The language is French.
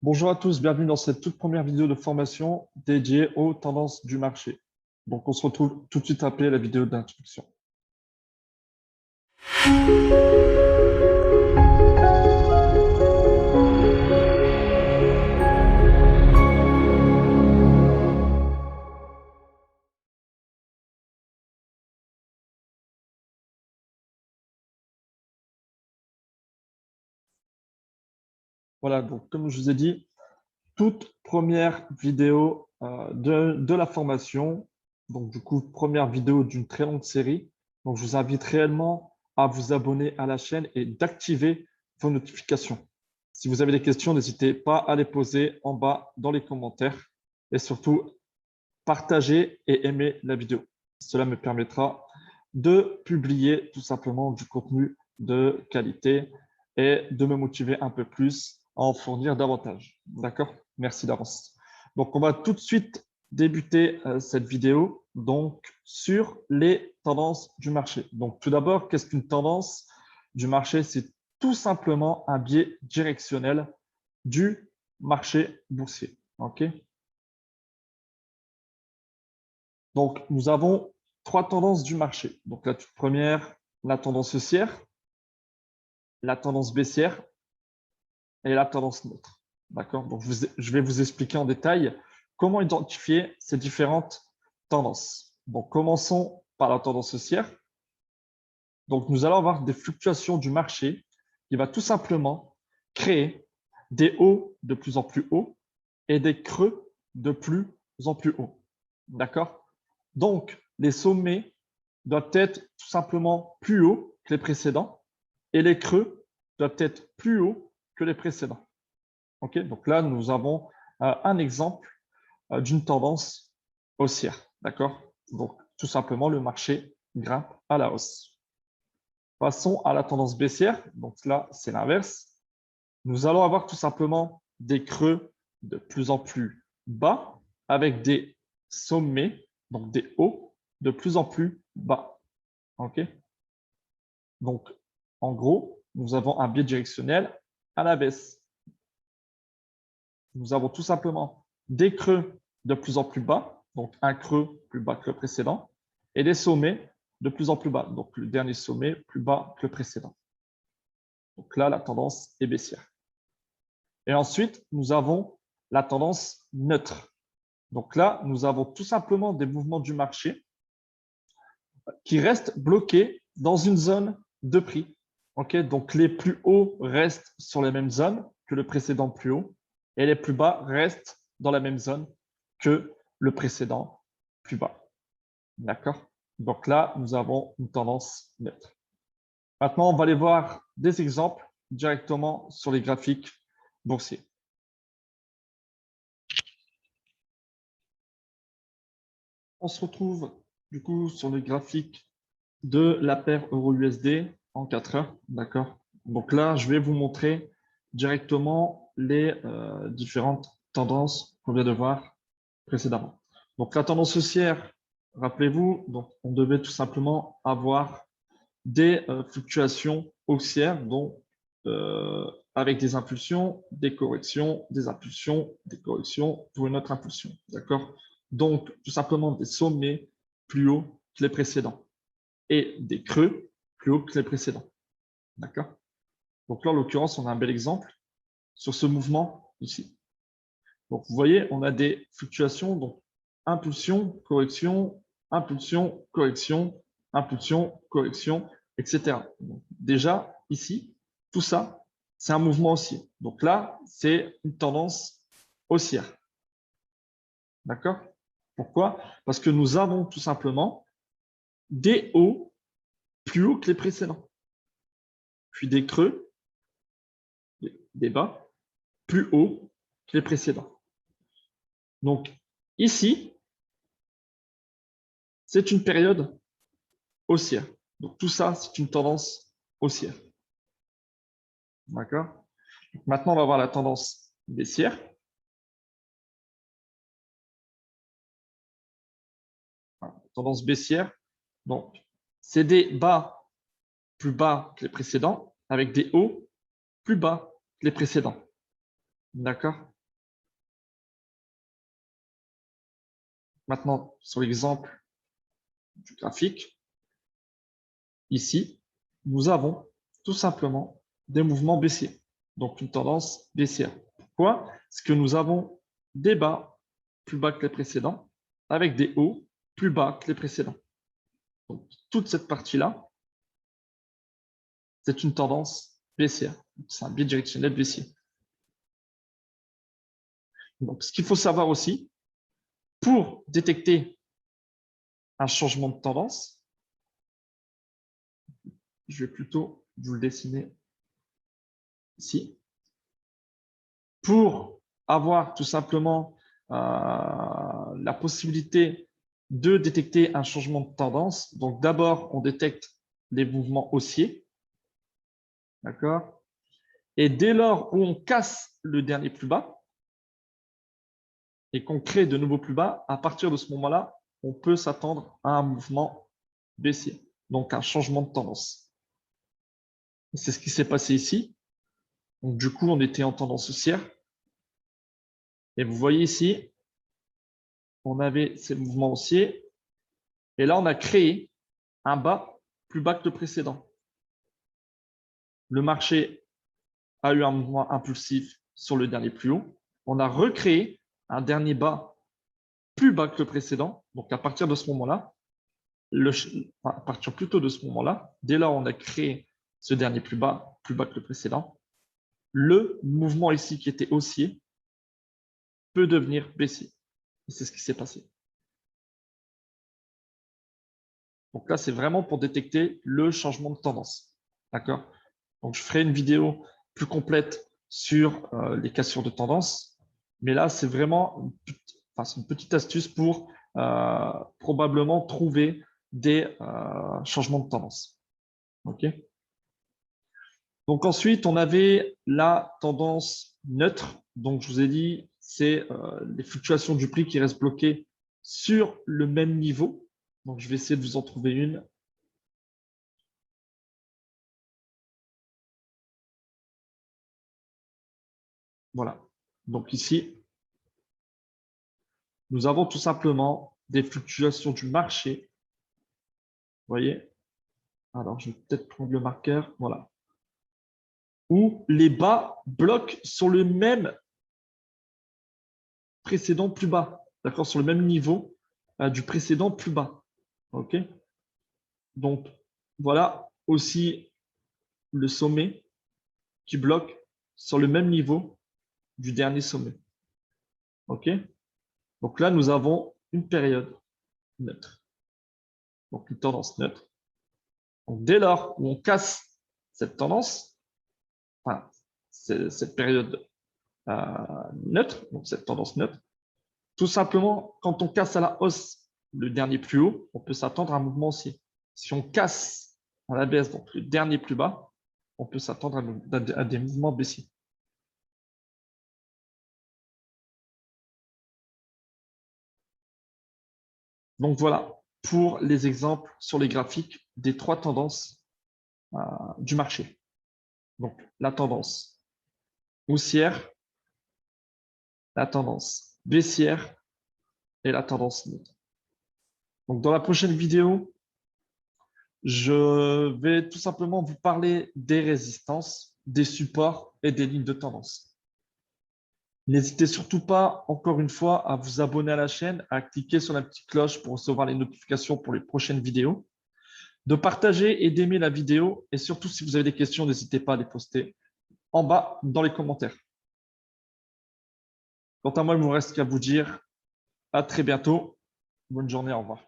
Bonjour à tous, bienvenue dans cette toute première vidéo de formation dédiée aux tendances du marché. Donc, on se retrouve tout de suite après la vidéo d'introduction. Voilà, donc comme je vous ai dit, toute première vidéo de la formation. Donc, du coup, première vidéo d'une très longue série. Donc, je vous invite réellement à vous abonner à la chaîne et d'activer vos notifications. Si vous avez des questions, n'hésitez pas à les poser en bas dans les commentaires. Et surtout, partagez et aimez la vidéo. Cela me permettra de publier tout simplement du contenu de qualité et de me motiver un peu plus à en fournir davantage. D'accord? Merci d'avance. Donc, on va tout de suite débuter cette vidéo donc, sur les tendances du marché. Donc, tout d'abord, qu'est-ce qu'une tendance du marché? C'est tout simplement un biais directionnel du marché boursier. OK? Donc, nous avons trois tendances du marché. Donc, la toute première, la tendance haussière, la tendance baissière et la tendance neutre. D'accord? Donc, je vais vous expliquer en détail comment identifier ces différentes tendances. Donc, commençons par la tendance haussière. Donc, nous allons avoir des fluctuations du marché qui va tout simplement créer des hauts de plus en plus hauts et des creux de plus en plus hauts. D'accord? Donc, les sommets doivent être tout simplement plus hauts que les précédents et les creux doivent être plus hauts que les précédents. OK? Donc là, nous avons un exemple d'une tendance haussière. D'accord? Donc, tout simplement, le marché grimpe à la hausse. Passons à la tendance baissière. Donc là, c'est l'inverse. Nous allons avoir tout simplement des creux de plus en plus bas avec des sommets, donc des hauts, de plus en plus bas. OK? Donc, en gros, nous avons un biais directionnel à la baisse. Nous avons tout simplement des creux de plus en plus bas, donc un creux plus bas que le précédent, et des sommets de plus en plus bas, donc le dernier sommet plus bas que le précédent. Donc là, la tendance est baissière. Et ensuite, nous avons la tendance neutre. Donc là, nous avons tout simplement des mouvements du marché qui restent bloqués dans une zone de prix. Okay? Donc les plus hauts restent sur les mêmes zones que le précédent plus haut et les plus bas restent dans la même zone que le précédent plus bas. D'accord? Donc là, nous avons une tendance neutre. Maintenant, on va aller voir des exemples directement sur les graphiques boursiers. On se retrouve du coup sur le graphique de la paire euro-USD en 4 heures. D'accord? Donc là, je vais vous montrer directement les différentes tendances qu'on vient de voir précédemment. Donc la tendance haussière, rappelez-vous, donc on devait tout simplement avoir des fluctuations haussières, donc avec des impulsions, des corrections, des impulsions, des corrections pour une autre impulsion. D'accord? Donc, tout simplement des sommets plus hauts que les précédents et des creux plus hauts que les précédents. D'accord? Donc là, en l'occurrence, on a un bel exemple sur ce mouvement ici. Donc, vous voyez, on a des fluctuations, donc impulsion, correction, impulsion, correction, impulsion, correction, etc. Donc, déjà, ici, tout ça, c'est un mouvement haussier. Donc là, c'est une tendance haussière. D'accord? Pourquoi? Parce que nous avons tout simplement des hauts plus hauts que les précédents, puis des creux, des bas, plus hauts que les précédents. Donc, ici, c'est une période haussière. Donc, tout ça, c'est une tendance haussière. D'accord? Maintenant, on va voir la tendance baissière. Tendance baissière, donc, c'est des bas plus bas que les précédents avec des hauts plus bas que les précédents. D'accord? maintenant, sur l'exemple du graphique, ici, nous avons tout simplement des mouvements baissiers, donc une tendance baissière. Pourquoi? Parce que nous avons des bas plus bas que les précédents, avec des hauts plus bas que les précédents. Donc, toute cette partie-là, c'est une tendance baissière. C'est un bidirectionnel baissier. Donc, ce qu'il faut savoir aussi, pour détecter un changement de tendance, je vais plutôt vous le dessiner ici. Pour avoir tout simplement la possibilité de détecter un changement de tendance, donc d'abord, on détecte les mouvements haussiers. D'accord? Et dès lors où on casse le dernier plus bas et qu'on crée de nouveaux plus bas, à partir de ce moment-là, on peut s'attendre à un mouvement baissier, donc un changement de tendance. C'est ce qui s'est passé ici. Donc, du coup, on était en tendance haussière. Et vous voyez ici, on avait ces mouvements haussiers. Et là, on a créé un bas plus bas que le précédent. Le marché a eu un mouvement impulsif sur le dernier plus haut. On a recréé un dernier bas plus bas que le précédent. Donc, à partir de ce moment-là, à partir plutôt de ce moment-là, dès lors on a créé ce dernier plus bas que le précédent, le mouvement ici qui était haussier peut devenir baissier. Et c'est ce qui s'est passé. Donc là, c'est vraiment pour détecter le changement de tendance. D'accord? Donc, je ferai une vidéo plus complète sur les cassures de tendance. Mais là, c'est vraiment une petite astuce pour probablement trouver des changements de tendance. OK? Donc ensuite, on avait la tendance neutre. Donc, je vous ai dit, c'est les fluctuations du prix qui restent bloquées sur le même niveau. Donc, je vais essayer de vous en trouver une. Voilà. Donc ici, nous avons tout simplement des fluctuations du marché. Vous voyez? Alors, je vais peut-être prendre le marqueur. Voilà. Où les bas bloquent sur le même précédent plus bas. D'accord? Sur le même niveau du précédent plus bas. OK? Donc, voilà aussi le sommet qui bloque sur le même niveau du dernier sommet. OK? Donc là, nous avons une période neutre. Donc, une tendance neutre. Donc, dès lors où on casse cette tendance, enfin, cette période neutre, donc cette tendance neutre, tout simplement, quand on casse à la hausse le dernier plus haut, on peut s'attendre à un mouvement haussier. Si on casse à la baisse, donc le dernier plus bas, on peut s'attendre à des mouvements baissiers. Donc voilà pour les exemples sur les graphiques des trois tendances du marché. Donc la tendance haussière, la tendance baissière et la tendance neutre. Donc dans la prochaine vidéo, je vais tout simplement vous parler des résistances, des supports et des lignes de tendance. N'hésitez surtout pas, encore une fois, à vous abonner à la chaîne, à cliquer sur la petite cloche pour recevoir les notifications pour les prochaines vidéos, de partager et d'aimer la vidéo. Et surtout, si vous avez des questions, n'hésitez pas à les poster en bas dans les commentaires. Quant à moi, il ne me reste qu'à vous dire à très bientôt. Bonne journée, au revoir.